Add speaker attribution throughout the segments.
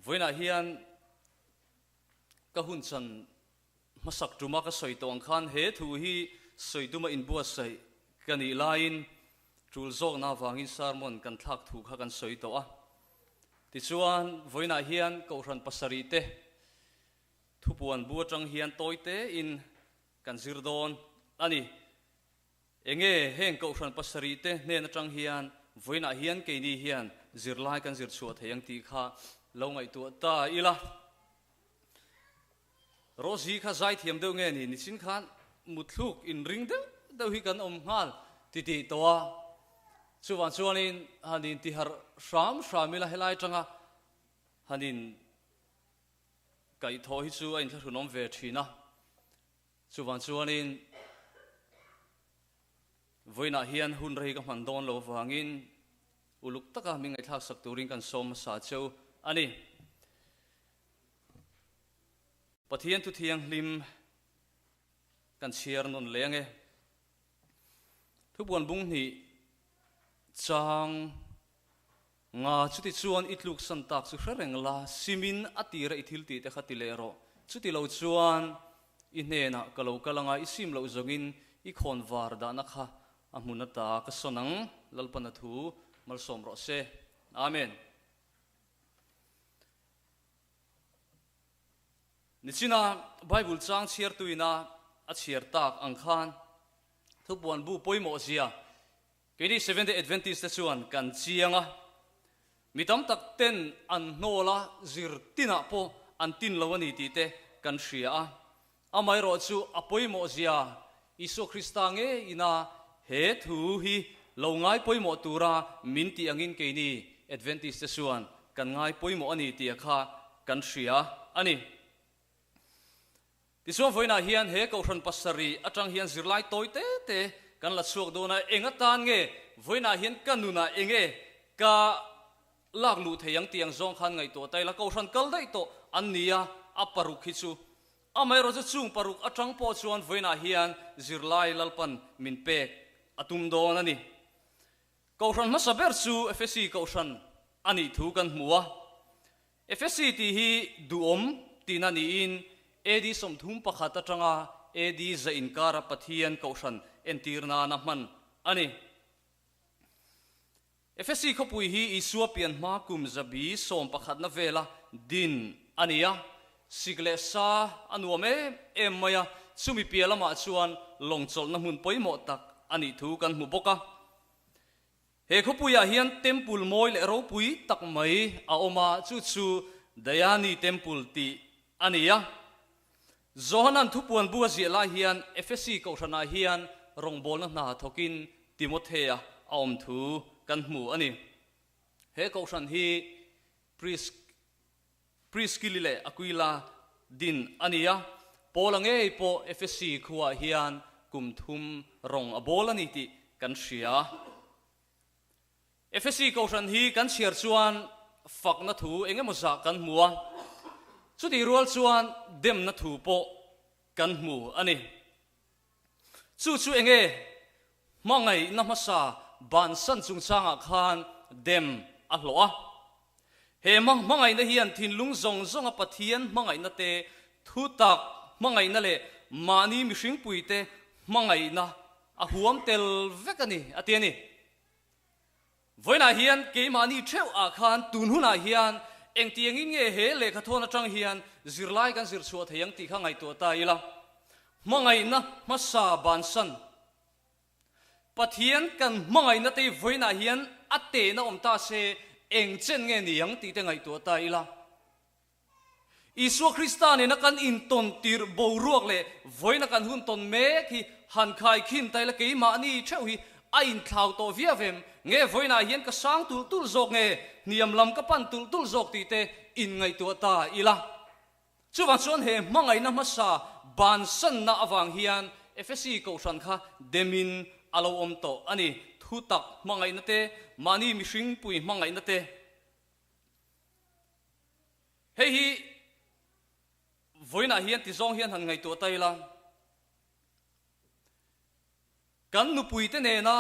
Speaker 1: voina hian ka hun chan masak tuma ka soi tong khan he thu hi soi tuma in bua sai kani lain tul zok na wangin sarmon kan thak thu kha kan soi to a ti chuan voina hian ko ran pasari te thupuan bu atang hian toite in kan zirdon ani enge heng ko ran pasari te ne na tang hian voina hian ke ni hian zirlai kan zir chuat heng ti kha lo ngai tu ta ila rozi kha zai thiam deuh nge ni chin khan mutluk in ring deuh hi kan om ngal ti towa chuwan chuanin hanin ti har shramila helai tanga hanin kai tho hi chu ain thla hunom ve thina chuwan chuanin voina hian hun rei ka man don lo wangin uluk taka mi ngai thak sak turin kan som sa cheu ani pathian tu thiang lim kan chiar non lenge thubuan bung ni chang nga chuti chuan itluk san tak chu hreng la simin atira ithil ti te khatilero chuti lo chuan I hena kalo kalanga isim lo zongin I khon var da na kha amunata ka sonang lalpana thu malsom ro se amen nichina bible chang chiar tuina a chiar tak angkhan thubuan bu poimo zia kini 7th Adventist te chuan kan chianga mitam tak ten an nola zir tina po an tin lawani ti te kan hria a amai ro chu apoimo zia Isu Krista nge ina he thu hi lo ngai poimo tura min ti angin ke ni Adventist te chuan kan ngai poimo ani ti kha kan hria ani Tiswa voina hian he ko ran pasari atang hian zirlai toite te kan la chuak do na engatan nge voina hian kanuna enge ka lak lu theyang tiang zong khan ngai to tai la ko ran kal dai to annia aparuk hi chu amai ro chung paruk atang po chuan voina hian zirlai lalpan min pek atum do na ni ko ran ma saber chu FSC ko ran ani thu kan muwa FSC ti hi duom tinani in edi somthum pakhata tanga edi za inkara pathian kausan entirna na man ani FSC khopui hi isuapian ma kum zabi som pakhat na vela din ania siglesa anuame emmaya sumi pialama chuan longchol na mun poimo tak ani thu kan mu boka he khopuya hian temple moi le ro pui tak mai a oma chu dayani temple ti ania Zohanan thupuan bua zia la hian FSC ko rana hian rongbol na thokin Timothea aom thu kan mu ani he ko ran hi Priscilla Aquila din ania polange po FSC khuwa hian kumthum rong abol ani ti kan hria FSC ko ran hi kan chiar chuan fakna thu engemaw za kan muwa chuti rual chuan dem na thu po kan mu ani chu enge mangai na masa ban san chung changa khan dem a hloa he mangai na hian thin lung zong a pathian mangai na te thu tak mangai na le mani mi hring puite mangai na a huam tel vekani atiani voina hian ke mani theu a khan tun huna hian eng tiang in nge he le kha thona tang hian zirlai kan zir chuat heyang ti kha ngai to ta ila mangai na masa bansan pathian kan mangai na te voina hian ate na omta se eng chen nge niang ti te ngai to ta ila Isu Krista ne na kan in ton tir boruak le voina kan hun ton me ki han khai khin tai la ke ma ni theu hi a in thlau to viavem nge voina hian ka sang tul zok nge niam lam ka pan tul zok ti te in ngai to ta ila chuwan chuan he mangai na masa ban san na awang hian FSC ko ran kha demin alo om to ani thu tak mangai na te mani mi hring pui mangai na te hei hi voina hian ti zong hian han ngai to ta ila kan nu pui te ne na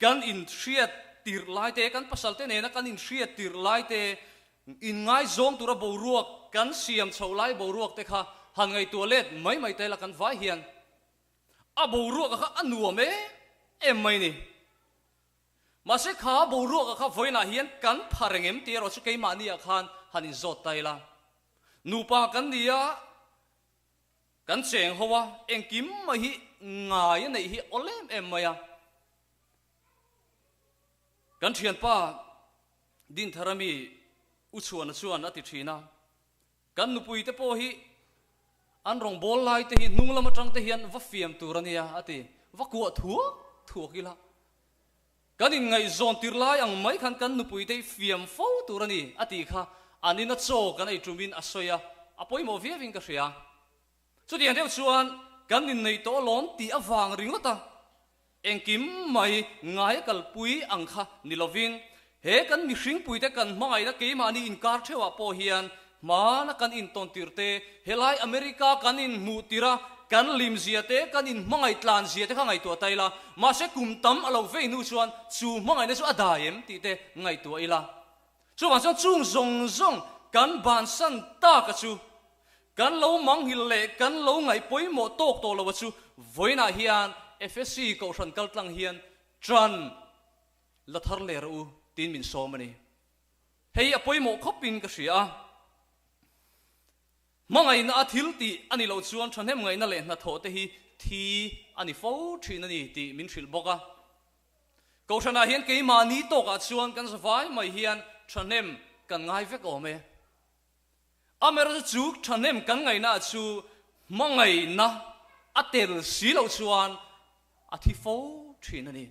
Speaker 1: kan in hriat tir lai te kan pasal te ne na kan in hriat tir lai te in ngai zong tura bo ruak kan siam cholai bo ruak te kha han ngai toilet mai te la kan vai hian a bo ruak kha anuam em mai ni mà sẽ khá bầu ruộng khá với na hiền cắn phẳng em tia rồi sẽ cái mà nia khan hắn zot tay la nụ pa cắn nia cắn chèn hoa em kiếm mà hi ngài này hi olem em mày à cắn thiền pa din tharami uchuan ati thina cắn nụ pui te po hi an rong bol lai te hi nung lama tang te hian va fiam turania ati va kuwa thua kila kan in ngai zon tir lai ang mai khan kan nupui te fiam fo turani ati kha anina cho kan ai tumin asoya apoi mo viewing ka ria chu tiang deu chuan kan in nei to lon ti awang ringota engkim mai ngai kal pui ang kha nilovin he kan mi hring pui te kan mangai na ke mani in kar thewa po hian ma na kan in ton tirte helai america kan in mu tira kan lim ziate kan in mangai tlan ziate kha ngai to taila ma se kum tam alo ve nu chuan chu mangai na chu adaem ti te ngai to ila chu ma chuan chung zong kan ban san ta ka chu kan lo mang hil le kan lo ngai poi mo tok to lo chu voina hian fsc ko ran kal tlang hian tran la thar le ru tin min so mani hei apoi mo khopin ka ria mangai na athil ti ani lo chuan thanem ngai na le na tho te hi thi ani fo thin ani ti min thil boka ko thana hian ke ma ni to ka chuan kan savai mai hian thanem kan ngai vek ome amera chu thanem kan ngai na chu mangai na atel si lo chuan athi fo thin ani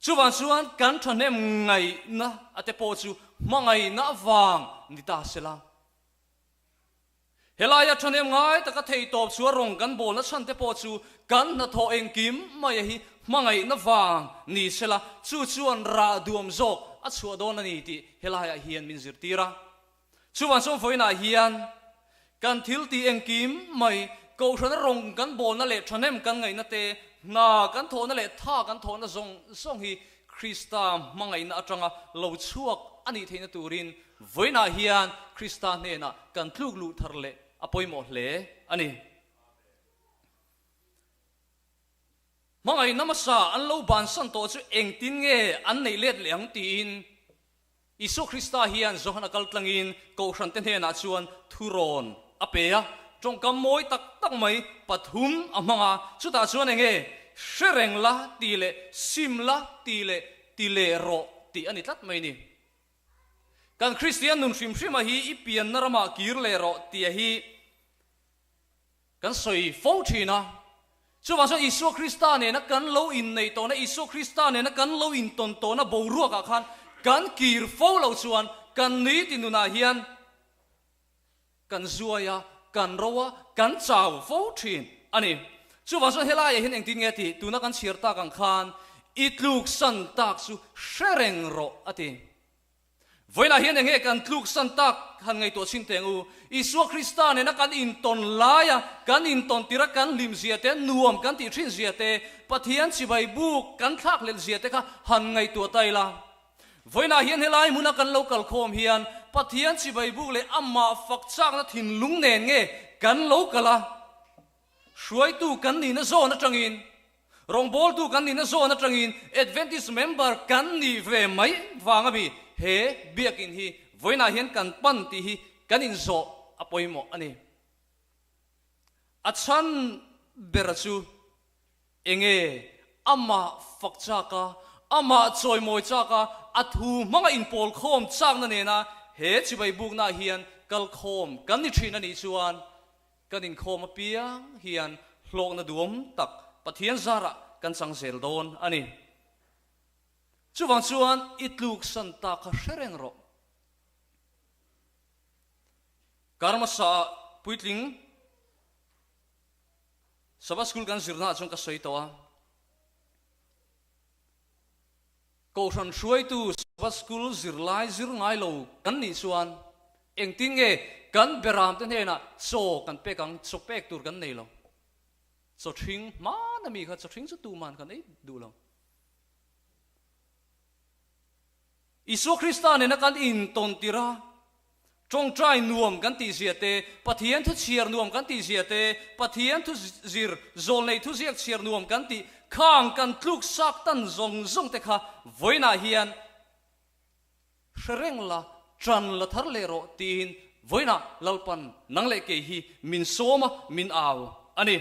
Speaker 1: chuwan chuan kan thanem ngai na ate po chu mangai na wang ni ta sela helaya thanem ngai taka thei top chu rong kan bol na chan te po chu kan na tho eng kim mai hi mangai na wang ni sela chu chuan ra duam zok a chu don ani ti helaya hian min zir tira chuwan som foina hian kan thil ti eng kim mai ko thana rong kan bol na le thanem kan ngai na te na kan tho na le tha kan tho na zong hi krista mangai na atanga lo chuak ani theina turin voina hian krista ne na kan thluk lu thar le apoi mo hle ani mangai namasa an lo ban san to chu eng tin nge an nei let leng tin isu krista hian zohana kal tlangin ko hran ten he na chuan thuron apea trong kam moi tak mai pathum amanga chuta chuan enge shereng la tile simla tile ro ti ani tlat mai ni kan christian nun shim hi ipian narama kir le ro ti hi kan soi fo thina chu wa so isu krista ne na kan lo in nei to na isu krista ne na kan lo in ton to na bo ruwa ka khan kan kir fo lo chuan kan ni tinuna hian kan zuaya kan rowa kan chau fo thin ani chu wa so helai hin eng tin nge ti tuna kan chhir ta kan khan itluk san tak su shereng ro ati voina hian enge kan tluk san tak han ngai to chin teng u isu krista ne na kan in ton laya kan in ton tira kan lim zia te nuam kan ti thin zia te pathian chi bai buk kan thak lel zia te kha han ngai to taila voina hian helai muna kan local khom hian pathian chi bai buk le amma fak chak na thin lung nen nge kan locala shuai tu kan ni na zo na tangin rong bol tu kan ni na zo na tangin adventist member kan ni ve mai wanga bi he biakin hi voina hian kan pan ti hi kan in zo apoimo ani achan berachu enge amma fakchaka ama choi moi chaka athu manga in pol khom chak na ne na he chi bai buk na hian kal khom kan ni thina ni chuan kan in khom apiang hian hlok na duom tak pathian zara kan chang sel don ani chuwang chuan itluk san ta kha shereng ro karma sa puitling sabas school kan zirna chung ka soi towa ko ran shuai tu sabas school zirlai zir ngai lo kan ni chuan eng ting nge kan beram ten hena so kan pe kang so pek tur kan nei lo so thing ma na mi kha so thing chu tu man kan ei du lo Isu Krista ne na kan in ton tira trong trai nuam kan ti siate pathian thu chiar nuam kan ti siate pathian thu zir zol nei thu ziak chiar nuam kan ti khang kan tluk sak tan zong zong te kha voina hian shereng la tran la thar le ro tin voina lalpan nang le ke hi min soma min aw ani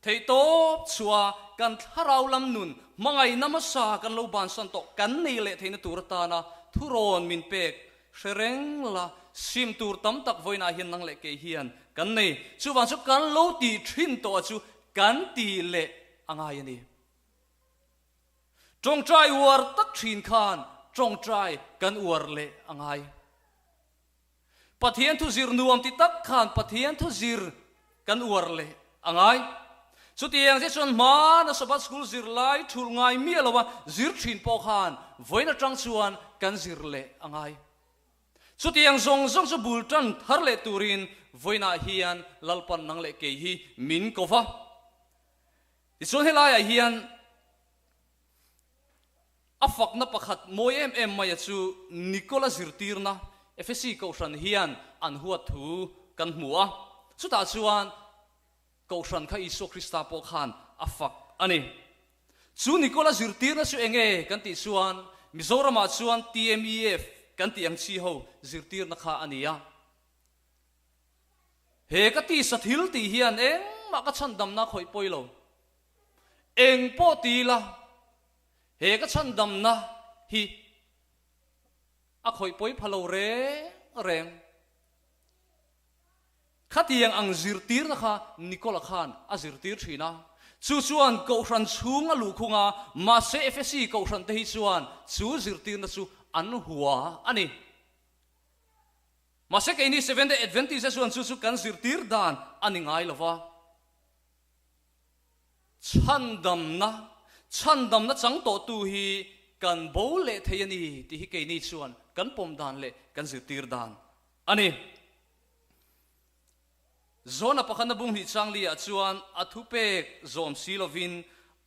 Speaker 1: thei top chua kan tharau lam nun mangai namasa kan lo ban san to kan nei le theina tur ta na thuron min pek shereng la sim tur tam tak voina hian nang le ke hian kan nei chu wan chu kan lo ti thin to chu kan ti le angai ani trong trai war tak thin khan trong trai kan war le angai pathian thu zir nuam ti tak khan pathian thu zir kan war le angai chu tiang je chon ma na sabat school zir lai thul ngai mi lawa zir thin po khan voina tang chuan kan zir le angai chu tiang zong zong chu bul tan thar le turin voina hian lalpan nang le ke hi min kova ti chon helai hian afak na pakhat moi em mai chu Nicola zirtirna FSC ko ran hian an huat thu kan hmuwa chu ta chuan ko ran kha Isu Krista po khan afak ani chu Nicola zirtirna chu enge kan ti chuan Mizoram a chuan TMEF kan ti ang chi ho zirtirna kha ania he ka ti sathil ti hian eng ma ka chandam na khoi poilo eng po ti la he ka chandam na hi a khoi poi phalo re reng khatiang ang zirtir na kha Nicola khan a zirtir thina chu chuan ko ran chunga lu khunga ma se FSC ko ran te hi chuan chu zirtir na chu an huwa ani ma se ke ni 7 day Adventist chuan chu chu kan zirtir dan ani ngai lova chandam na chang to tu hi kan bo le theiani ti hi ke ni chuan kan pom dan le kan zirtir dan ani zona pakhana bung hi changli a chuan athupek zom silovin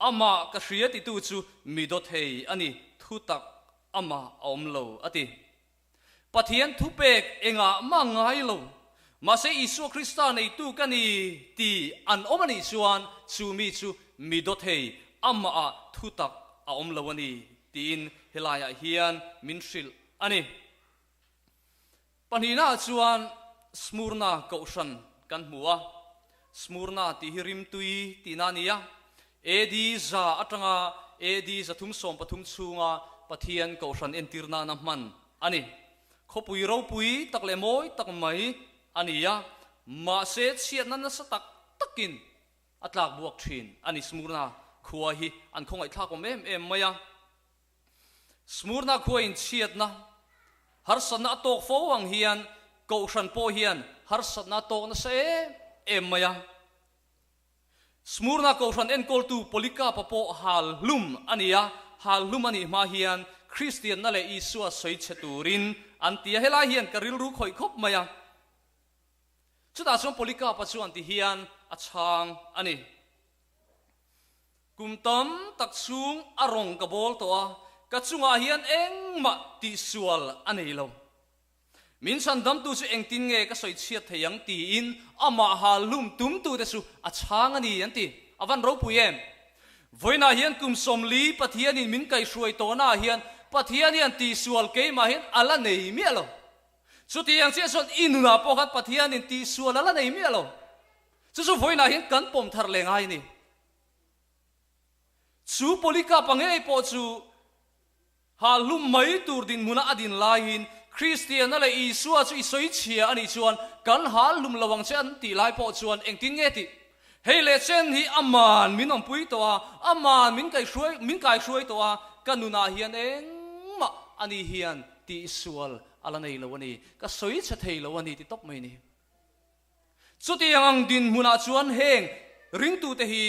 Speaker 1: ama ka hria ti tu chu midot hei ani thutak ama omlo ati pathian thupek enga ma ngai lo ma se Isu Krista nei tu kani ti an omani chuan chu mi chu midot hei ama a thutak a omlo ani tin helaya hian minshil ani panina chuan Smurna kaushan kan hmuwa Smurna ti hirim tui tinania edi za atanga edi za thum som pathum chunga pathian kaushan entirna na man ani khopui ro pui takle moi tak mai ania ma se chiat nan sa tak takin atlak buak thin ani Smurna khuwa hi an khongai thla ko em maya Smurna khuwa in chiat na har sana tok fo wang hian kaushan po hian har sana tok na se em maya Smurna kaushan en kol tu polika papo hal lum ania hal lum ani ma hian Christian na le Isua soi cheturin antia hela hian karil ru khoi khop maya chuta chom polika pa chu anti hian achang ani kumtam taksung arong kabol to a kachunga hian engma ti sual anei lo min san dam tu chu engtin nge ka soi chiat theyang ti in ama halum tum tu de su achang ani anti avan ro puyem voina hian kum somli pathian in min kai hruai to na hian pathian hian ti sual ke ma hian ala nei mi alo chu ti yang che son inuna po khat pathian in ti sual ala nei mi alo chu voina hian kan pom thar le ngai ni chu polika pangai po chu halum mai tur din muna adin lain Christian na le Isua chu isoi chia ani chuan kan halum lawang chen ti lai po chuan engtin nge ti hei le chen hi aman min om pui to a aman min kai hruai to a kanuna hian engma ani hian ti sual ala nei lo ani ka soi cha thei lo ani ti top mai ni chu ti ang din muna chuan heng ring tu te hi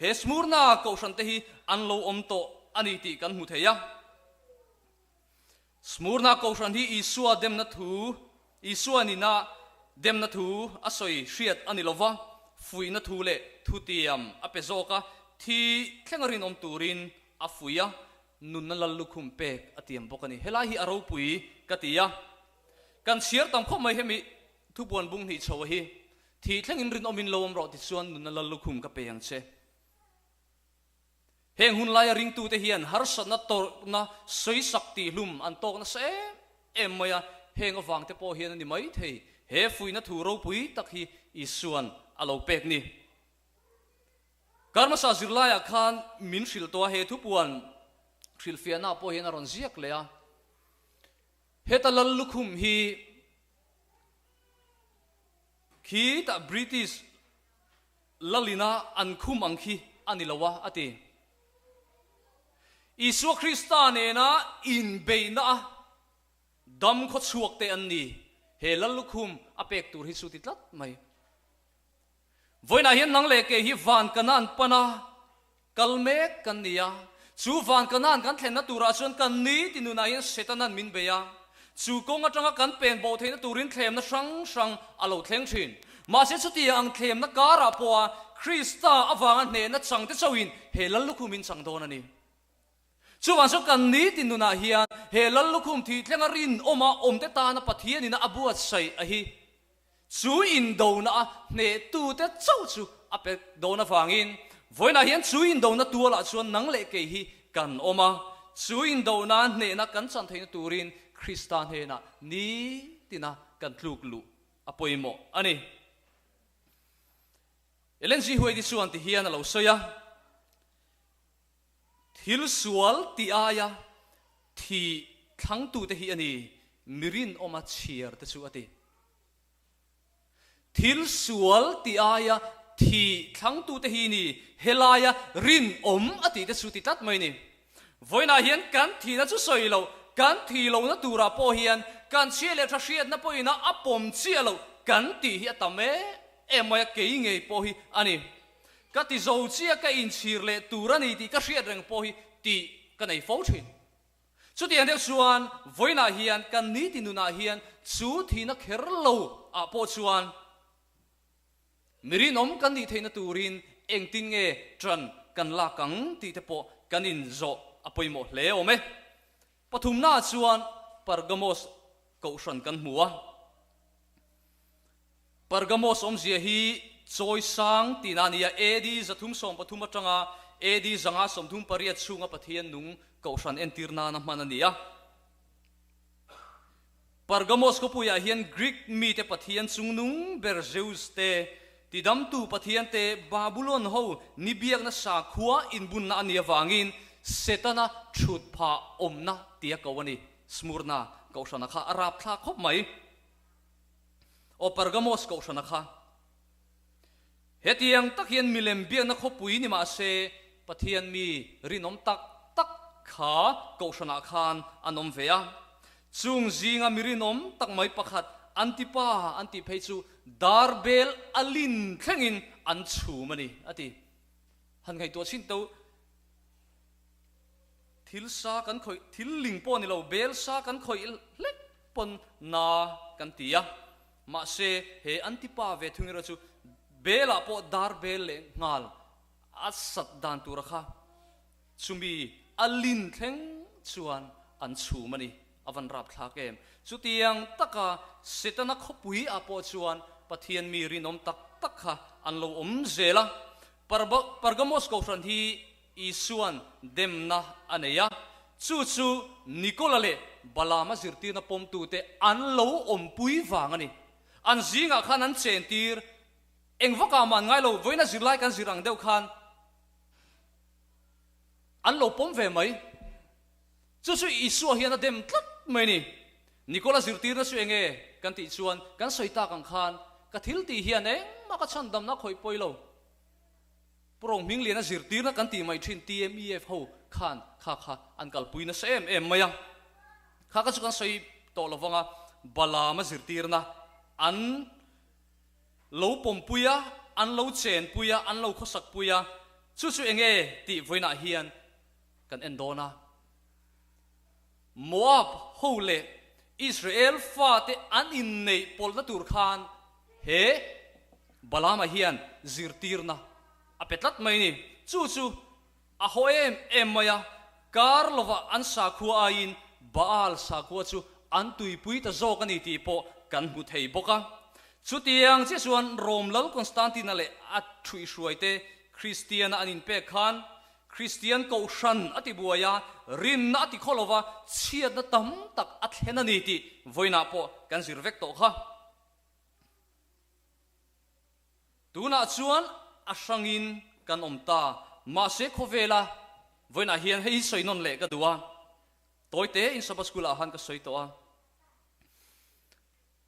Speaker 1: he Smurna ko san te hi an lo om to ani ti kan mu theya Smurna ko san hi Isua dem na thu Isua ni na dem na thu asoi hriat ani lova fui na thu le thu tiam apezoka thi thlengarin om turin afuya nun na lal lukhum pek atiam bokani helai hi aro pui katia kan chiar tam kho mai hemi thu buan bung ni chaw hi thi thlengin rin omin lom ro ti chuan nun na lal lukhum ka peyang che heng hun lai ring tu te hian har sat na tor na soi sakti hlum an tok na se em maya heng awang te po hian ani mai thei he fui na thu ro pui tak hi isuan alo pek ni karma sa zirlaya khan min hril to he thu puan hril fiana po hian aron ziak le a heta lal lukhum hi khi ta British lalina an khum ang khi anilawa ati Isu Krista ne na in beina dam kho chuak te an ni he lal lukhum apek tur hi suti tlat mai voina hian nang le ke hi van kanan pana kalmek kan nia chu van kanan kan thlen na tura chuan kan ni tinuna hian setanan min beya chu konga tanga kan pen bo theina turin thlem na sang alo thleng thin ma se chuti ang thlem na kara poa Krista awanga hne na changte chawin he lal lukhum in chang don ani chu wan so kan ni tinuna hian he lal lukhum thi thlenga rin oma omte ta na pathian ina abuat sai a hi chu in do na ne tu te chau chu apek do na wangin voina hian chu in do na tuala chuan nang le ke hi kan oma chu in do na ne na kan chan theina turin Kristan he na ni tina kan tluk lu apoimo ani elenji huai di chuan ti hian alo soya thil sual ti aya thi thang tu te hi ani mirin oma chiar te chu ati thil sual ti aya thi thang tu te hi ni helaya rin om ati te chu ti tat mai ni voina hian kan thi na chu soi lo kan thi lo na tura po hian kan chia le tha hriat na poina apom chia lo kan ti hi atame emoya ke nge po hi ani ka ti zo chia ka in chir le turani ti ka hriat reng po hi ti ka nei fo thin chu ti ande chuan voina hian kan ni ti nuna hian chu thi na kher lo a po chuan mirin om kan ni theina turin engtin nge tran kan la kang ti te po kan in zo apoimo hle ome pathum na chuan Pergamos ko shan kan hmuwa Pergamos om zia hi choi sang tinania edi zathum som pathum atanga edi zanga som thum pariat chunga pathian nung ko shan entirna na manania Pergamos ko puya hian Greek mi te pathian chung nung Berzeus te tidam tu pathian te Babylon ho nibiak na sa khuwa inbun na ania wangin setana thut pha omna tia kawani smurna ko shana kha arab tha khop mai o Pergamos ko shana kha hetiang takhian milem biak na khopui ni ma se pathian mi rinom tak kha ko shana khan anom veya chung zinga mirinom tak mai pakhat antipa anti pheichu darbel alin thlengin an chu mani ati han ngai to chin to thil sa kan khoi thil ling pon ni lo bel sa kan khoi lek pon na kan tia ma se he antipa ve thungira chu bela po darbel le ngal asat dan tu rakha chumi alin thleng chuan an chu mani avan rap thak em chutiang taka setana khopui apo chuan pathian mi rinom tak kha an lo om zela Pergamos ko fran hi isuan demna aneya chu Nicola le balama zirti na pom tu te an lo om pui wangani an zinga khan an chentir engwaka man ngai lo voina zirlai kan zirang deuh khan an lo pom ve mai chu isu hian a dem tlat mai ni Nicola zirtir na su enge kan ti chuan kan soita kan khan ka thil ti hian ma ka chan dam na khoi poilo prong ming lian a zirtir na kan ti mai thin TMEF ho khan kha an kal puina sem em maya kha ka chu kan soi to lovanga bala ma zirtir na an lo pom puya an lo chen puya an lo khosak puya chu enge ti voina hian kan endona Moab hole Israel fate an in nei polna tur khan he balama hian zirtirna apetlat mai ni chu a hoem em maya karlova an sa khua in baal sa khua chu an tui pui ta zo kan ti po kan mu thei boka chu tiang che chuan rom lal Constantine le at thui suaite Christian anin pe khan Christian ko shan ati buaya rin na ati kholova chiat na tam tak at henani ti voina po kan zirvek to kha tuna chuan asangin kan omta ma se khovela voina hian hei soinon le ka duwa toite in sabas kula han ka soitoa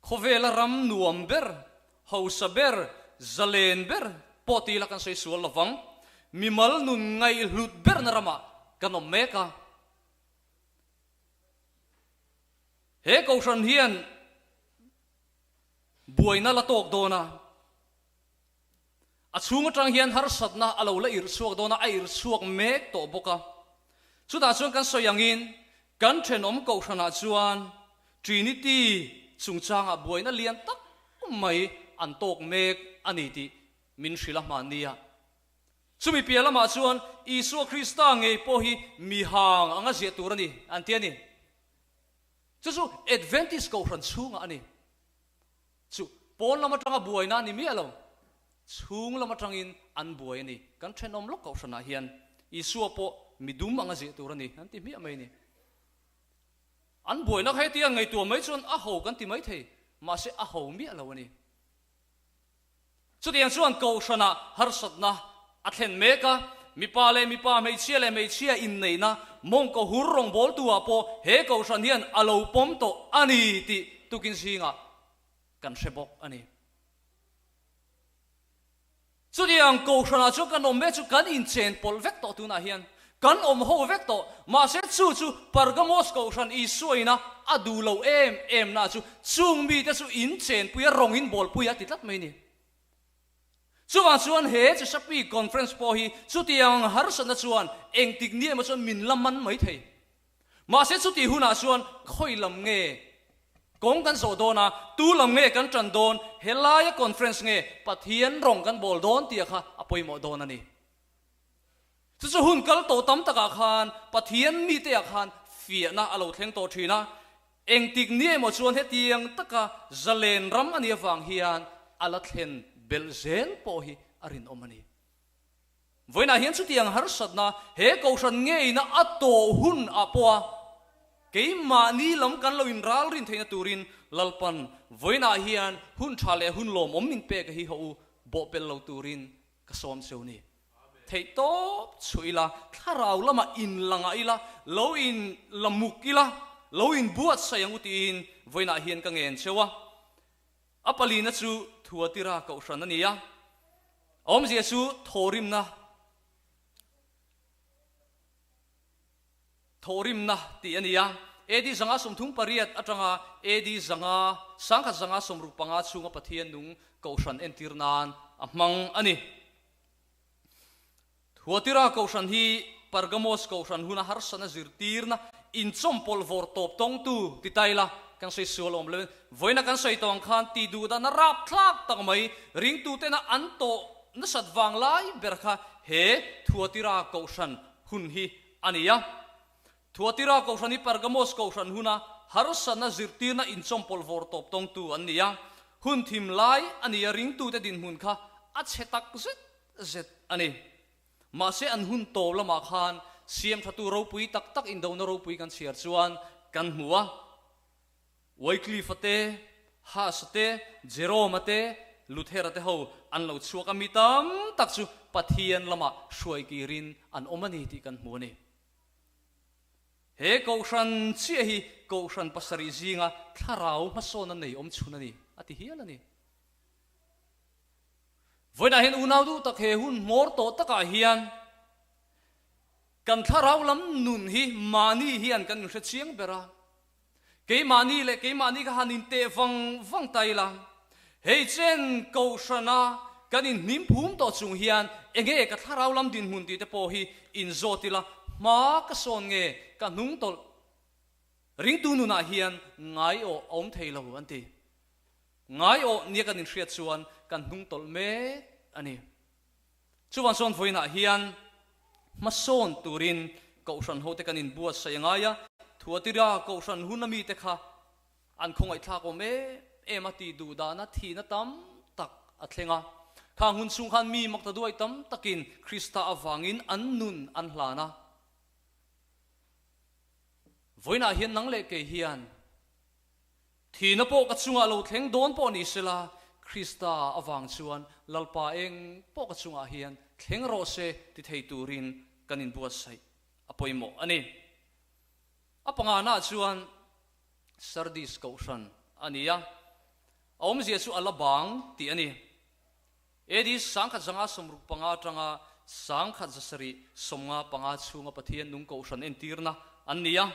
Speaker 1: khovela ram nuam ber hausa ber zalen ber poti la kan soi sual lawang mimal nun ngai hlut ber na rama kan om meka he ko san hian buaina la tok dona achunga tang hian har satna alo la ir suak dona a ir suak mek to boka chuta chuan kan soyangin kan thenom ko sana chuan trinity chungchanga buaina lian tak mai an tok mek ani ti min shrila mania chumi piala ma chuan isu krista nge po hi mi hang anga zia turani antiani chu advantage ko ran chunga ani chu pol lama tanga buaina ni mi alo chung lama tangin an buaini kan thenom lok ko sana hian isu po midum anga zia turani anti mi amai ni an buaina khai tia ngai tu mai chuan a ho kan ti mai thei ma se a ho mi alo ani chu tiang chuan ko sana har satna athen meka mi pa mei chia in nei na mong ko hurrong bol tu apo he ko san hian alo pom to ani ti tukin singa kan sebok ani chu diang ko sana chu kan om me chu kan in chen pol vek to tu na hian kan om ho vek to ma se chu Pergamos ko san I suina adu lo em na chung mi te chu in chen puya rong in bol puya titlat mai ni chuan he chu sapi conference po hi chu tiang har sana chuan eng tik ni ma chuan min laman mai thei ma se chu ti huna chuan khoi lam nge kong kan so dona tu lam nge kan tran don helaya conference nge pathian rong kan bol don tia kha apoi mo don ani chu hun kal to tam taka khan pathian mi te khan fia na alo thleng to thina eng tik ni mo chuan he tiang taka zalen ram ani awang hian ala thlen belzel po hi arin omani voina hian chu tiang har satna he ko san nge na ato hun apoa keima ni lam kan lo in ral rin theina turin lalpan voina hian hun thale hun lom ommin pe ka hi ho bo pel lo turin ka som seuni thei top chuila tharau lama in langa ila lo in lamuk ila lo in buat sayang utin voina hian ka ngen chewa apali na chu thuatira ko san ania om jesu thorim na ti ania edi zanga somthung pariat atanga edi zanga sangkha zanga somrupanga chunga pathian nung ko san entirnan amang ani thuatira ko san hi Pergamos ko san huna har sana zirtirna in chompol vor top tong tu titaila kan sei solom le voina kan sei tong khan ti du da na rap thlak tak mai ring tu te na anto na satwang lai berkha he thuatira ko san hun hi ania thuatira ko san hi Pergamos ko san huna har sana zirtirna in chompol vor top tong tu ania hun thim lai ania ring tu te din hun kha a chetak zet ani ma se an hun to lama khan siam thatu ro pui tak tak in do na ro pui kan siar chuan kan huwa Wycliffe ate Hasate Jerome ate Luther ate ho an lo chuak amitam tak chu pathian lama suai kirin an omani ti kan hmuni he ko san chi hi ko san pasari zinga tharau ma son an nei om chunani ati hian ani voina hen unau du tak he hun mor to taka hian kan tharau lam nun hi mani hian kan hre chiang bera ke mani ka hanin te vang taila hei chen ko sana kanin nim phum to chung hian enge ka tharau lam din mun ti te po hi in zotila ma ka son nge ka nung tol ring tu nu na hian ngai o om theilo anti ngai o nia kanin hriat chuan kan nung tol me ani chuan son voina hian ma son turin cậu sân hô te kan in buat say ngay ya thua tira cậu sân hun nami te kha an không ai thắc om em ati du da na thi na tam tak atlenga khang hun sung khan mi mak ta duai tam takin Krista awangin an nun an hlana voina hian nang le ke hian thi na po ka chunga lo thleng don po ni sela Krista awang chuan lalpa eng po ka chunga hian thleng ro se ti thei turin kanin buat sai apoimo ani apanga na chuan sardis kausan ania om jesu alabang ti ani edi sangkhat zanga somruk panga tanga sangkhat zasari somnga panga chunga pathian nung kausan entirna ania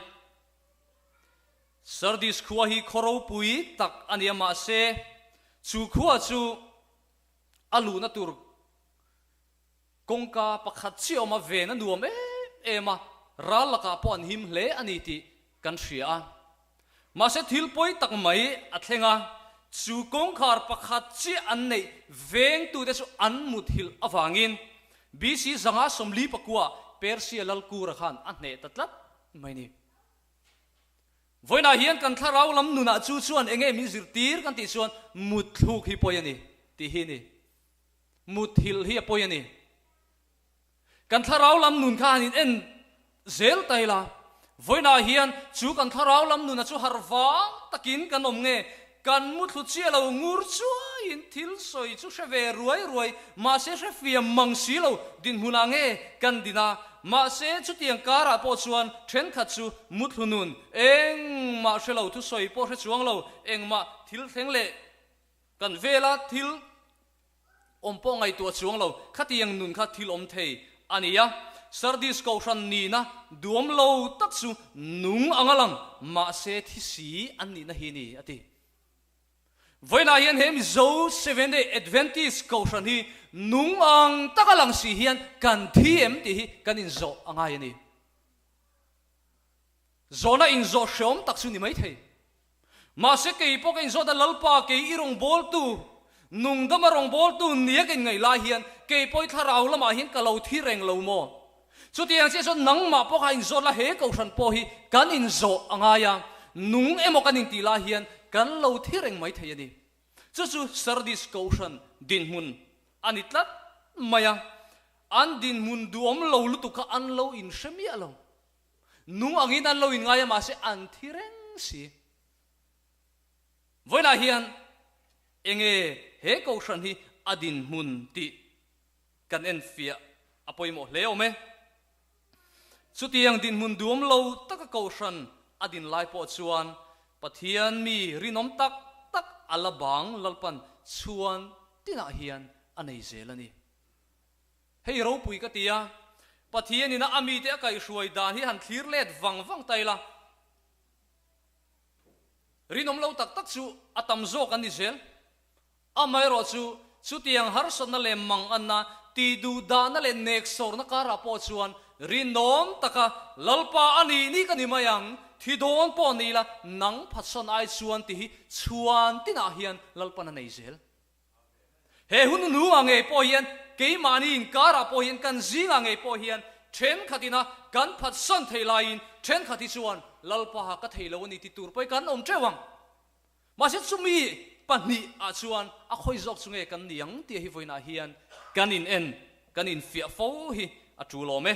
Speaker 1: sardis khuwa hi khoro pui tak ania ma se chu khuwa chu alu na tur kongka pakhat chi oma ve na nuam ema ralaka pon him hle ani ti kan hria ma se thil poi tak mai athenga chu kongkhar pakhat chi an nei veng tu te chu an mut hil awangin bc zanga somli pakua persia lalkur khan an ne tatlat mai ni voina hian kan tharau lam nuna chu chuan enge mi zirtir kan ti chuan mut thuk hi poi ani ti hi ni mut hil hi poi ani kan tharau lam nun khan in en zel taila voina hian chu kan tharau lam nun chu harwang takin kan om nge kan mu thu chia lo ngur chu in thil soi chu shave ruai ma se she fiam mang si lo din huna nge kan dina ma se chu tiang kara po chuan then khat chu mut hunun eng ma she lo thu soi po she chuang lo eng ma thil thleng le kan vela thil om po ngai tu chuang lo khatiang nun kha thil om thei ania sardis kausan ni na duam lo tak chu nung angalang ma se thi si ani na hi ni ati voina hian hem zo 7 day adventist kausan hi nung ang takalang si hian kan thiem ti hi kan in zo angai ani zona in zo shom tak chu ni mai thei ma se ke po ke zo da lalpa ke irong bol tu nung da marong bol tu nia ke ngai la hian ke poi tharau lama hian ka lo thi reng lo mo chu tiang che so nang ma po kha in zo la he kausan po hi kan in zo angaya nung emo kan in ti la hian kan lo thi reng mai thei ani chu sardis kausan din hun anitlat maya an din mun duom lo lutu ka an lo in shemi alo nung angin an lo in ngaya ma se an thi reng si voina hian enge he kausan hi adin mun ti kan en fia apoimo leo me chutiang din mun duom lo taka kausan adin lai po chuan pathian mi rinom tak tak alabang lalpan chuan tina hian anei zelani hei ro pui ka tia pathian ina ami te kai hruai dan hi han thlir let wang taila rinom lo tak tak chu atam zo kan ni zel amai ro chu chutiang har son na le mang anna ti du da na le nek sor na kara po chuan rinom taka lalpa ani ni kan ni mayang thi don po ni la nang phatson ai chuan ti hi chuan tina hian lalpa na nei zel he hun nu ange po hian ke mani in kara po hian kan zinga nge po hian then khatina kan phatson theilain then khati chuan lalpa ka theilo ni ti tur poi kan om trewang ma se chumi pani a chuan a khoi jok chunge kan niang ti hi voina hian kan in fia fo hi a tu lo me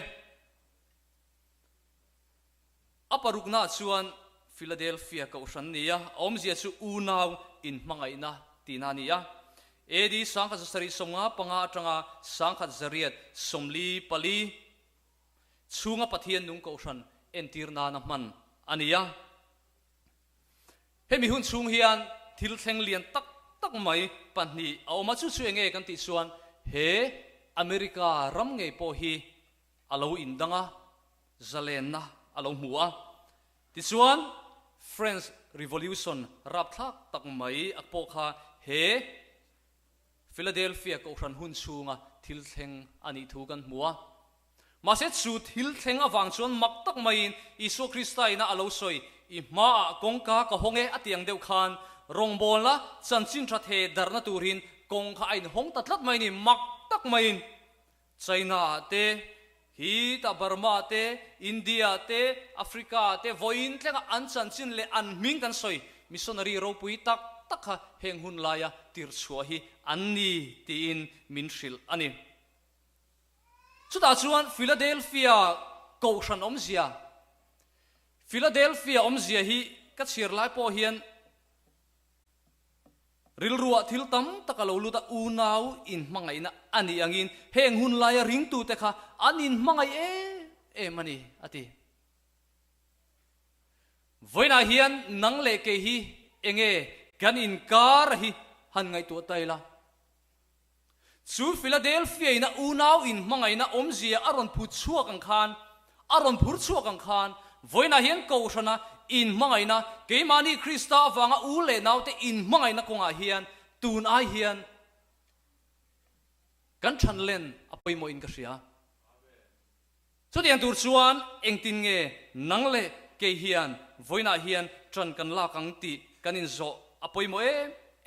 Speaker 1: aparukna chuan Philadelphia kausan nia om zia chu unaw in mangai na tina nia edi sangkhat sari songa panga tanga sangkhat zariat somli pali chunga pathian nung kausan entirna na man ania hemi hun chung hian thil thleng lian tak tak mai panni awma chu chu enge kan ti chuan he America ram nge po hi alo indanga zalen na alo hua ti chuan French Revolution rap thak tak mai akpo kha he Philadelphia ko ran hun chunga thil thleng ani thu kan hua ma se chu thil thleng awang chuan mak tak mai in Isu Krista ina alo soi i ma kongka ka honge atiang deuh khan rong bol la chanchin tha the darna turin kong kha ain hong tatlat mai ni mak tak mai in China te hi ta Burma te India te Africa te voin tlenga an chan chin le an ming kan soi missionary ro pui tak takha heng hun laya tir chua hi anni tin min shil ani chuta chuan Philadelphia ko shan omzia Philadelphia omzia hi ka chir lai po hian ril ruwa thil tam takalo luta unau in mangai na ani angin heng hun laya ring tu te kha anin mangai e mani ati voina hian nang le ke hi enge kan in kar hi han ngai tu taila chu Philadelphia ina unau in mangai na omzia aron phu chuak ang khan aron phur chuak ang khan voina hian ko shana in mangai na ke mani Krista wanga u le nau te in mangai na konga hian tun ai hian kan than len apoi mo in ka sia chu tian tur chuan engtin nge nang le ke hian voina hian tran kan la kang ti kan in zo apoi mo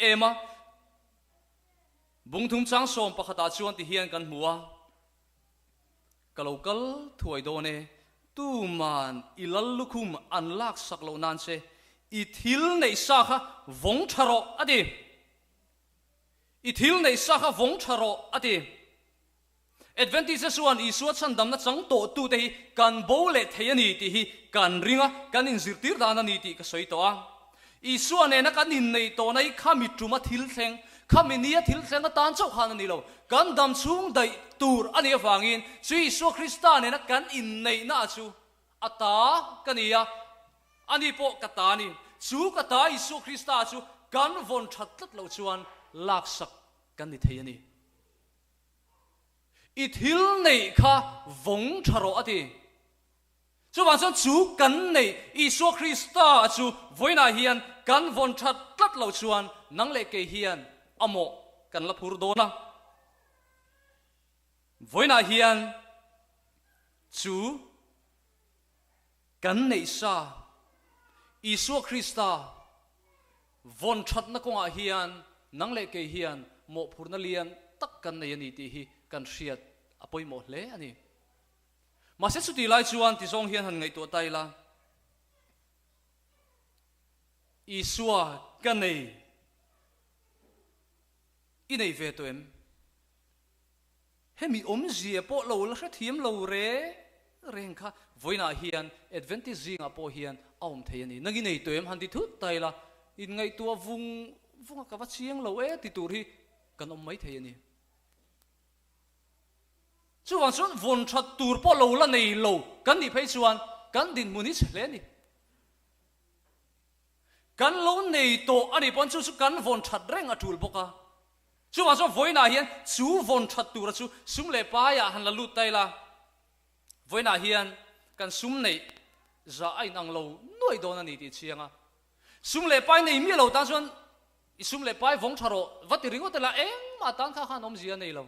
Speaker 1: ema bungthum chang som pakhata chuan ti hian kan muwa kalokal thuai do ne tu man ilal lukum an lak saklo nan se i thil nei sa kha vong tharo adi i thil nei sa kha vong tharo adi Adventist suan i suat san dam na chang to tu te hi kan bo le theiani ti hi kan ringa kan in zirtir dana ni ti ka soi to a i suan e na kan in nei to nai khami tuma thil thleng khaminia thil thleng a tan chau khan ani lo kan dam chung dai tur ani awangin chui so Krista ne na kan in nei na chu ata kania ani po katani chu kata Isu Krista chu kan von that tat lo chuan lak sak kan ni theiani i thil nei kha vong tharo ati chu wan san chu kan nei Isu Krista chu voina hian kan von that tat lo chuan nang le ke hian amo kan la phur do na voina hian chu kan nei sa Isu Krista von that na konga hian nang le ke hian mo phur na lian tak kan nei ani ti hi kan hriat apoi mo hle ani ma se chu ti lai chuan ti zong hian han ngai to tai la Isua kan nei inei ve to em hemi omzia po lo la hra thiam lo re reng kha voina hian Adventist zinga po hian aum theiani nagi nei to em han ti thu taila in ngai tua vung ka wa chiang lo ti tur hi kan om mai theiani chuan chuan von that tur po lo la nei lo kan ni phei chuan kan din muni chle ni kan lo nei to ani pon chu kan von that reng a tul boka chu wa so voina hian chu von that tur chu sum le pa ya han la lut tai la voina hian kan sum nei za ai nang lo noi do na ni ti chianga sum le pai nei mi lo ta chuan i sum le pai vong tharo vati ringo te la ma tan kha khan om zia nei lo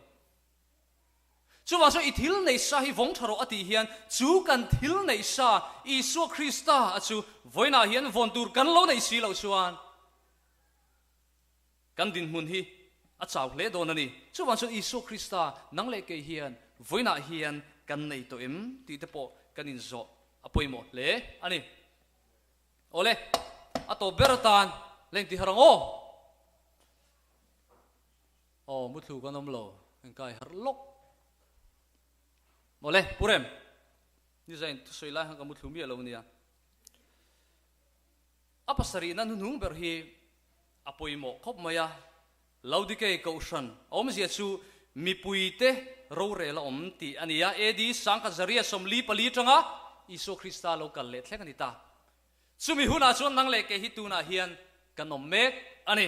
Speaker 1: chu wa so i thil nei sa hi vong tharo ati hian chu kan thil nei sa Isu Krista chu voina hian von tur kan lo nei si lo chuan kan din mun hi a chau hle do na ni chu wan so Isu Krista nang le ke hian voina hian kan nei to em ti te po kan in zo apoi mo le ani ole ato beratan leng ti harang o muthu kan om lo en kai har lok ole purem ni zain tu soila hang muthu mi lo nia apa sari na nung ber hi apoi mo khop maya laudike kaushan om zia chu mi puite ro re la om ti ania edi sangka zaria somli pali tanga Isu Krista lo kal le thlek ani ta chumi huna chuan nang le ke hi tu na hian kanom mek ani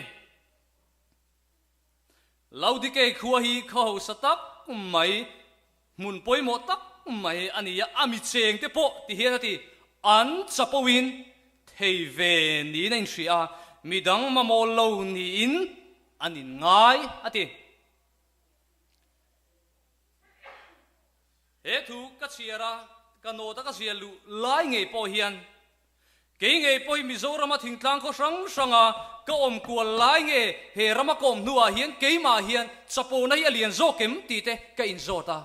Speaker 1: laudike khuwa hi kho satak mai mun poi mo tak mai ania ami cheng te po ti hian ati an chapowin thei ve ni nen shria midang mamol lo ni in anin ngai ati he thu ka chiara kano ta ka sialu lai nge po hian ke nge poi Mizoram thingtlang ko sang sanga ka om ko lai nge he rama kom nuwa hian ke ma hian chapo nai alian zo kem ti te ka in zo ta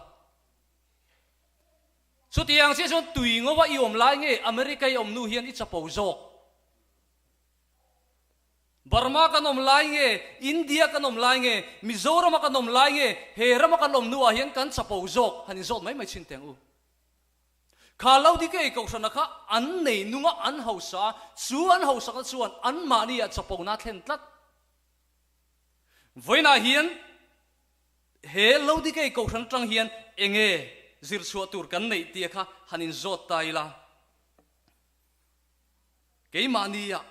Speaker 1: số tiền sẽ chọn tùy ngô và iom lại nghe America iom nu hiền ít chập bầu rọc Burma kan om lai nge India kan om lai nge Mizoram kan om lai nge Heram kan om nu hiền kan chập bầu rọc hành rọc mấy chin tiếng u khá lâu đi cái câu chuyện đó anh này nung anh hậu sa chú anh hậu sa cái chú anh mà đi chập bầu nát lên tắt với na hiền he lâu đi cái câu chuyện trăng hiền enge zir chua tur kan nei tia kha hanin zot tai la cái mà ni à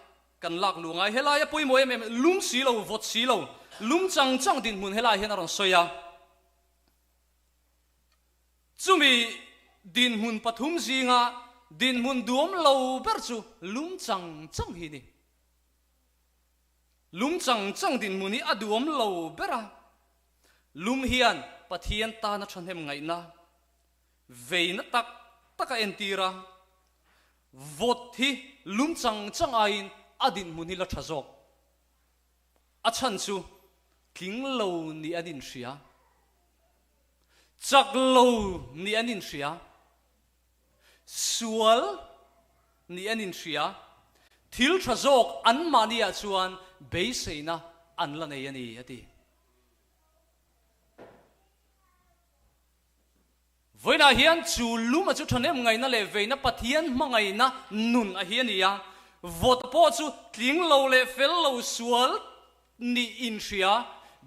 Speaker 1: kan lak lu ngai helai pui moi em lum si lo vot si lo lum chang chang din mun helai hen aron soya chumi din mun pathum zinga din mun duom lo ber chu lum chang chang hi ni lum chang chang din mun ni aduom lo bera lum hian pathian ta na than hem ngai na về nó tắc cái entira vot hi lum chang chang ain adin mun hi la thazok achan chu king lo ni adin ria chak lo ni anin ria sual ni anin ria thil thazok an mania chuan be seina an la nei ani ati với na hiền chủ lúm mà chú thằng em ngày na lệ về na pathian mà ngày na nun à hiền ia vot po chú tiếng lâu lệ phèn lâu sual ni in ria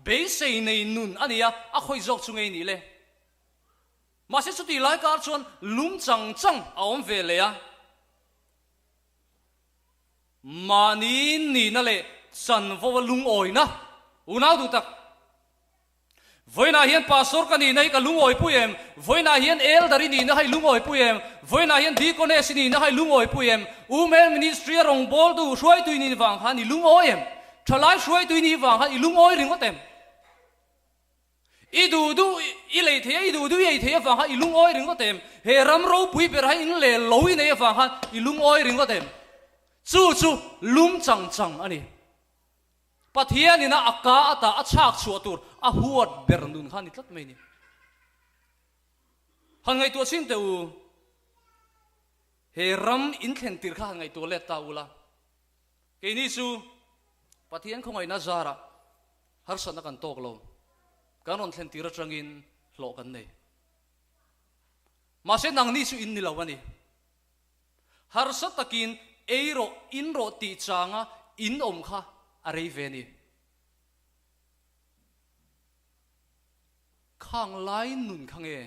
Speaker 1: bế say này nun anh ia à khôi dọc chú ngay nỉ lệ mà sẽ chú đi lại cả chuan lúm chẳng chẳng ông về lệ à mà ni na lệ chân vô lung oi na u nào tụ tak với na hiền pastor cái này này cái lung oi puem với na hiền elder này nó hay lung oi puem với na hiền deaconess này nó hay lung oi puem women ministry rong bol tu suai tu ni vàng han ni lung oi em thalai suai tu ni vàng han lung oi ring có tem idu i lei the idu ei the vàng han lung oi ring có tem he ram ro pui per hai in le loi nei vàng han lung oi ring có tem chu lum chang chang ani pathian ina aka ata achak chuatur a huat bernun khan itlat mai ni hangai to sin teu he ram in thlen tir kha hangai to le taula ke ni chu pathian khongai na zara har sana kan tok lo kanon thlen tir atangin hlo kan nei ma se nang ni chu in ni lawani har sa takin eiro in ro ti changa in om kha arei ve ni khang lai nun khange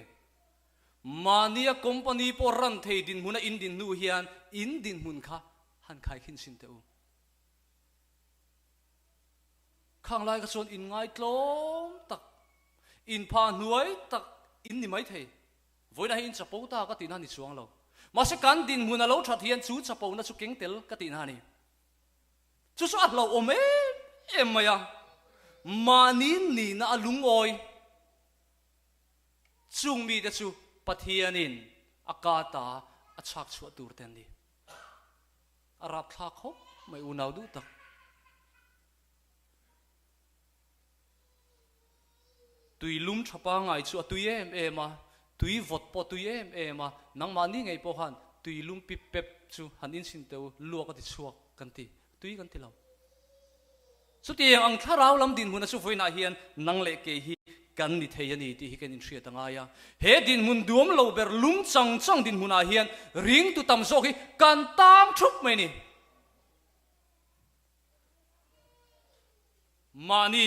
Speaker 1: mania company po ran thei din huna in din nu hian in din hun kha han khai khin sin teu khang lai ka chon in ngai tlom tak in pha nuai tak in ni mai thei voina hin chapo ta ka tin han ni chuang lo ma se kan din huna lo that hian chu chapo na chu keng tel ka tin ha ni chú số ăn lẩu ôm em mày à mà nín na lung oi chung mi đó chú pathianin akata achak chu tur ten đi arab thak ho mai unau du tak tui lum thapa ngai chu tui em à tui vot po tui em à nang mani ngai po han tui lum pip pep chu han in sin teu luak ka ti chuak kan ti tui kan ti lau số tiền ang tharau lam din huna chu voina hian nang le ke hi kan ni thei ani ti hi kan in thria tanga ya he din mun duam lo ber lum chang chang din huna hian ring tu tam zo hi kan tam thup mai ni mani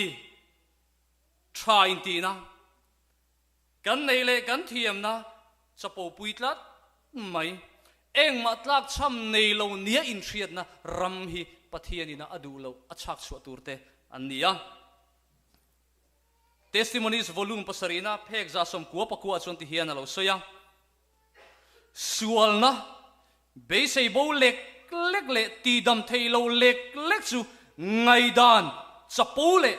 Speaker 1: trying ti na kan nei le kan thiam na chapo puitlat mai eng matlak cham nei lo nia in thriat na ram hi pathianina adu lo achak chu turte ania testimonies volume pasarina phek za som ko pakua chon ti hian alo soya sualna be sei bo lek le ti dam thei lo lek chu ngai dan chapo le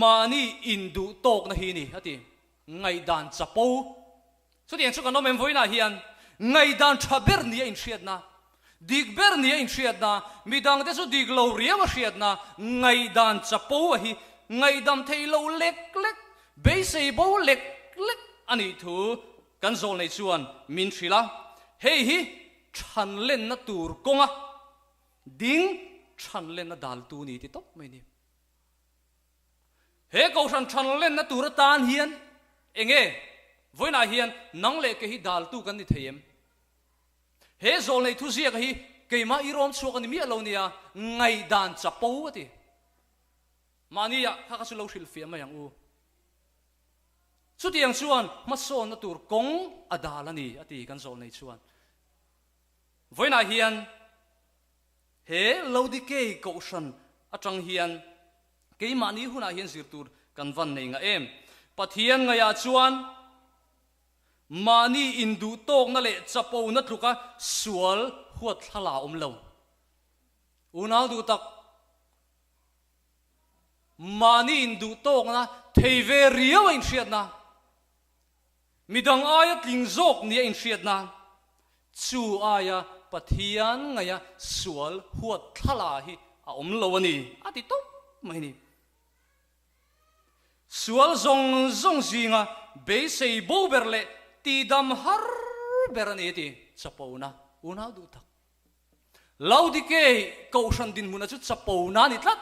Speaker 1: mani indu tok na hi ni ati ngai dan chapo so tiang chu kan nom em voina hian ngai dan thaber nia in thriat na dig ber nia in thriat na midang te chu dig lo riama thriat na ngai dan chapo hi ngai dam thei lo lek be sei bo lek ani thu kan zol nei chuan min thrila hei hi than len na tur konga ding than len na dal tu ni ti tok mai ni he ko than len na tur tan hian enge voina hian nang le ke hi dal tu kan ni theyem he zol nei thu zia ka hi keima irom chuak ani mi alo nia ngai dan chapo ati mania kha ka su lo thil fiam ma yang u chu tiang chuan ma so na tur kong adalani ati kan zol nei chuan voina hian he lodike ko shan atang hian keima ni huna hian zir tur kan van nei nga em pathian nga ya chuan mani indu tok na le chapo na thluka sual huat thala lo unau du tak mani indu tok na theive riaw in hriat na midang aya tling zok nia in hriat na chu aya pathian ngaya sual huat thala hi a lo ani ati to mai ni sual zong zinga be sei bo berle ti dam har berani ti chapona unau du tak laudike ko shan din muna chu chapona ni tlat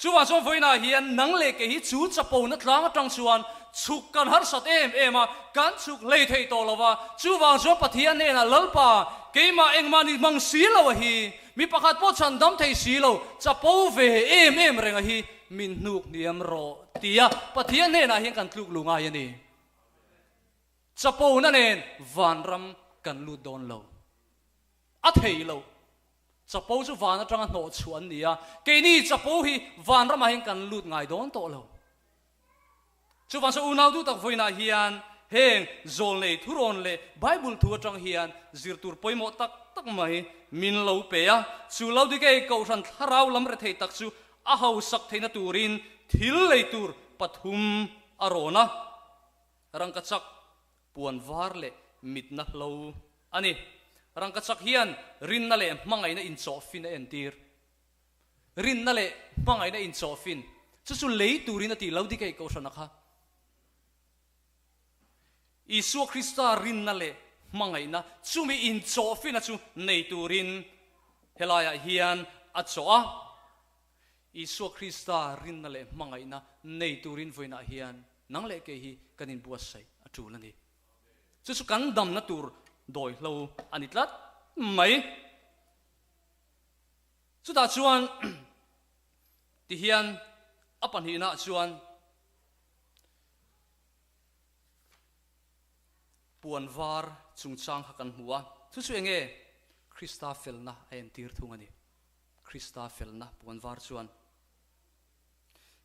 Speaker 1: chuwa so voina hian nang le ke hi chu chapona tlang atang chuan chuk kan har sat em a kan chuk le thei to lawa chuwa so pathian ne na lalpa keima engmani mang silo hi mi pakhat po chan dam thei silo chapo ve em renga hi min nuk niam ro tia pathian ne na hian kan tluk lunga yani chapo na nen vanram kan lu don lo a thei lo chapo chu van atanga no chuan nia ke ni chapo hi vanram a hin kan lut ngai don to lo chu van so unau du tak voina hian heng zol nei thuron le bible thu atang hian zirtur poimo tak tak mai min lo pe a chu lo di ke ko ran tharau lam re thei tak chu a hau sak theina turin thil lei tur pathum arona rangka chak puan var le mit na lo ani rangka chak hian rin na le mangai na in chofin en tir rin na le mangai na in chofin chu lei turin ati lo di ke ko ran kha Isu Krista rin na le mangai na chumi in chofin chu nei turin helaya hian a choa Isu Krista rin na le mangai na nei turin voina hian nang le ke hi kanin buat sai atulani chu kan dam na tur doi lo anitlat mai chu ta chuan ti hian apan hi na chuan puan var chung chang hakan hua chu enge Krista felna en tir thungani Krista felna puan var chuan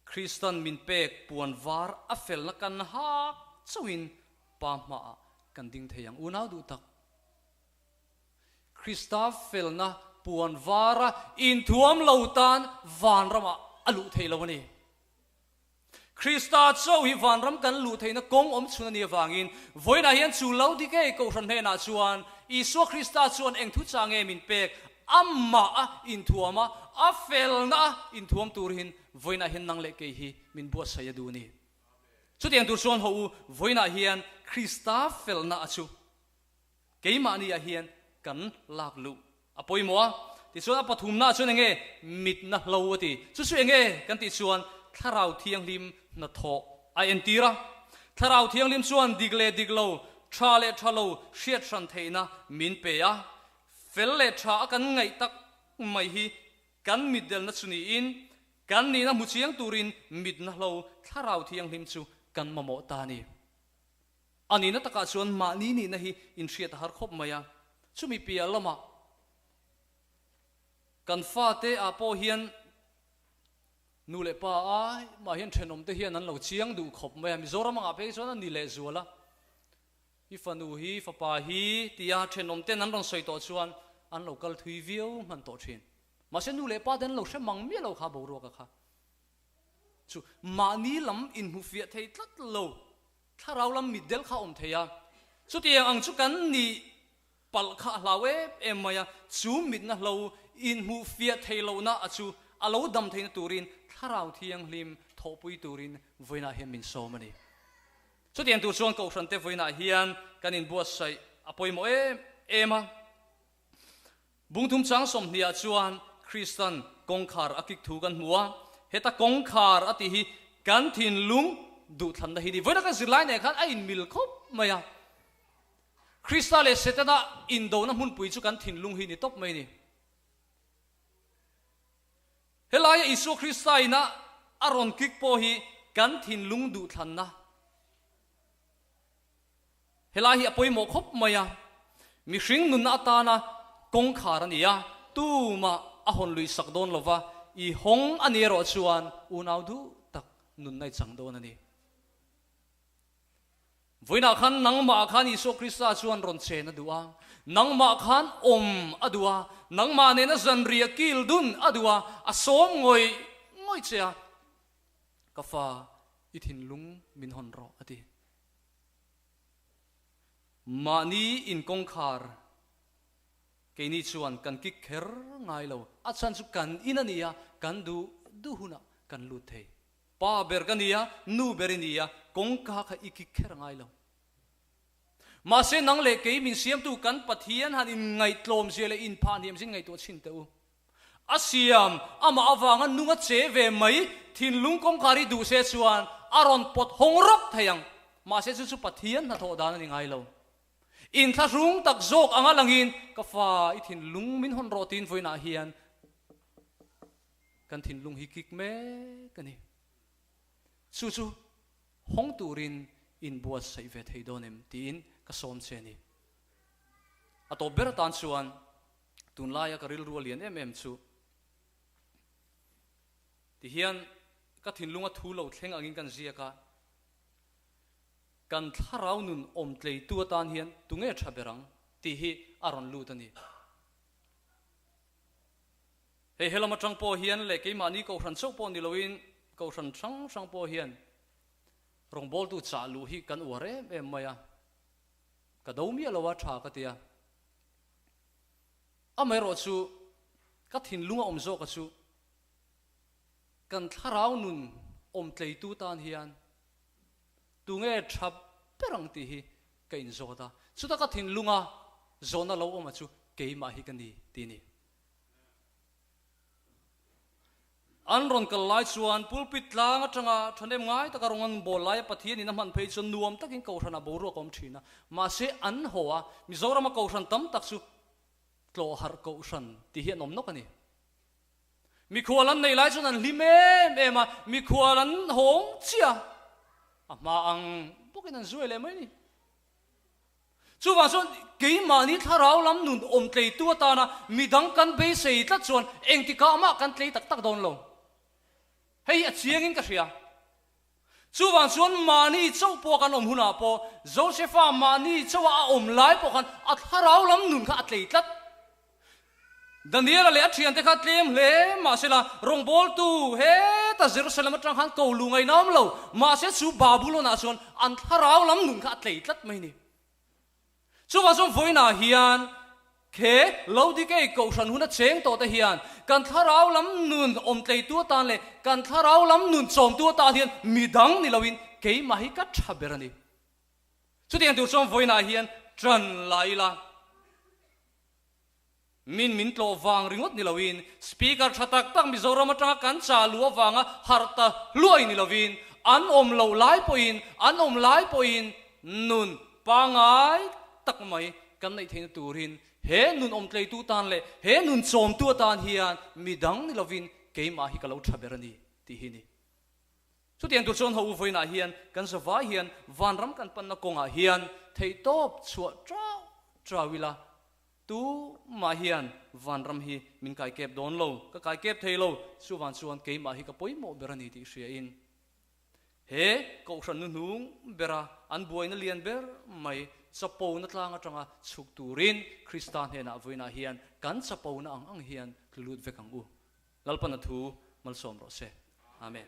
Speaker 1: Kristan min pek puan var a felna kan ha chuin pa ma kan ding theyang unau du tak Krista felna puan vara in thuam lautan van rama alu theilawani Krista cho hi van ram kan lu theina kong om chuna ni wangin voina hian chu lo di ke ko ran hena chuan Isu Krista chuan eng thu change min pek amma a in thuama a felna in thuam turhin voina hian nang le ke hi min bo saya du ni chu tiang tur chuan ho voina hian Krista felna achu keima ni a hian kan lak lu apoi mo ti chuan pathum na chuan enge mit na lo ati chu enge kan ti chuan tharau thiang lim na tho a en tira tharau thiang lim chuan digle diglo thale thalo hriat ran theina min pe a fel le tha kan ngai tak mai hi kan midel na chuni in kan ni na mu chiang turin mit na lo tharau thiang lim chu kan mamo ta ni ani na taka chuan ma ni na hi in hriat har khop maya chumi pia lama kan fa te a po hian nu le pa ai ma hian thenom te hian an lo chiang du khop mai mi zoram anga pe chuan ni le zuala hi fanu hi fa pa hi tia thenom te nan rong soi to chuan an local thui viau man to thin ma se nu le pa den lo she mang mi lo kha bo ro ka kha chu ma ni lam in hu fia thei tlat lo tharau lam midel kha om theya chu tiang ang chu kan ni pal kha hlawe em maya chu mit na lo in hu fia thei lo na achu alo dam thein turin tharau thiang lim thopui turin voina hem min so mani chu tiang tu chuan ko ran te voina hian kanin buat sai apoi mo ema bung thum chang som nia chuan Christian kongkhar akik thu kan mua heta kongkhar ati hi kan thin lung du than da hi di voina kan zirlai ne khan a in mil khop maya Krista le setana indo na mun pui chu kan thin lung hi ni top mai ni helaya isu Krista ina aron kik po hi kan thin lung du than na helai hi apoi mo khop maya mi hring nun ata na kongkhar ania tu ma ahon lui sakdon lova I hong anero chuan unau du tak nun nai changdon ani voina khan nangma khan Isu Krista chuan ron che na duwa nangma khan adua nangma ne na zanria kil dun adua asom ngoi chea kafa ithin lung min hon ro ati mani in kongkhar keini chuan kan ki kher ngai lo achan chu kan inania kan du huna kan lu thei pa ber kania nu berinia kongka kha iki kher ngai lo ma se nang le ke min siam tu kan pathian han in ngai tlom zele in phan hiam sin ngai to chin te u asiam ama awanga nunga che ve mai thin lung kongkhari du se chuan aron pot hongrop thayang ma se chu pathian na tho dan ni ngai lo in tha rung tak zok anga langin ka fa I thin lung min hon rotin voina hian kan thin lung hi kik me kani chu hong turin in buat sai ve thei donem tin ka som che ni ato ber tan chuan tun laia ka ril rualian em chu ti hian ka thin lunga thu lo thleng angin kan zia ka kan tharau nun tlei tu tan hian tunge thaberang ti hi aron lu tani he helama tang po hian le ke mani ko ran chok po ni loin ko ran sang po hian rong bol tu cha lu hi kan ware em maya ka domi alawa tha ka tia amai ro chu ka thin lunga zo ka chu kan tharau nun tlei tu tan hian tunge thap perang ti hi kain zota chuta ka thin lunga zona lo oma chu keima hi kani tini anron kal lai chuan pulpit lang atanga thanem ngai ta karongan bolai pathian in man phei chun nuam takin ko thana boru kom thina ma se an hoa mizoram ko than tam tak chu tlo har ko than ti hi nom nokani mi khualan nei lai chun an lime ema mi khualan hong chia ama ang bukin an zuele mai ni chu wa son ke ma ni tharau lam nun tlei tu ta na midang kan be sei ta chuan engti ka ma kan tlei tak don lo hei a chiangin ka ria chu wa chuan ma ni chau po kan huna po Josepha ma ni chau a lai po kan a tharau lam nun kha tlei tat Daniel le athian te khat lem le ma sela rong bol tu he ta Jerusalem atang han ko lu ngai nam lo ma se chu Babylon a chon an tharau lam nun kha tlei tlat mai ni chu wa som voina hian ke lo di ke ko san huna cheng to ta hian kan tharau lam nun tlei tu tan le kan tharau lam nun chom tu ta hian midang ni lawin ke ma hi ka thaberani chu tiang tu som voina hian tran laila min tlo wang ringot ni lawin speaker thatak tak mizoram atanga kan cha lu wanga harta luai ni lawin an lo lai poin nun pangai tak mai kan nei thein turin he nun tlei tu tan le he nun chom tu tan hian midang ni lawin keima hi kalo thaberani ti hi ni chu tiang tu chon ho voina hian kan zawa hian vanram kan pan na konga hian thei top chua trawila tu ma hian vanram hi min kai kep don lo ka kai kep thei lo chuwan chuan ke ma hi ka poimo berani ti ria in he ko ran nung bera an boina lian ber mai chapo na tlang atanga chuk turin Kristan hena voina hian kan chapo na ang hian lut vekang u lalpana thu malsom ro se amen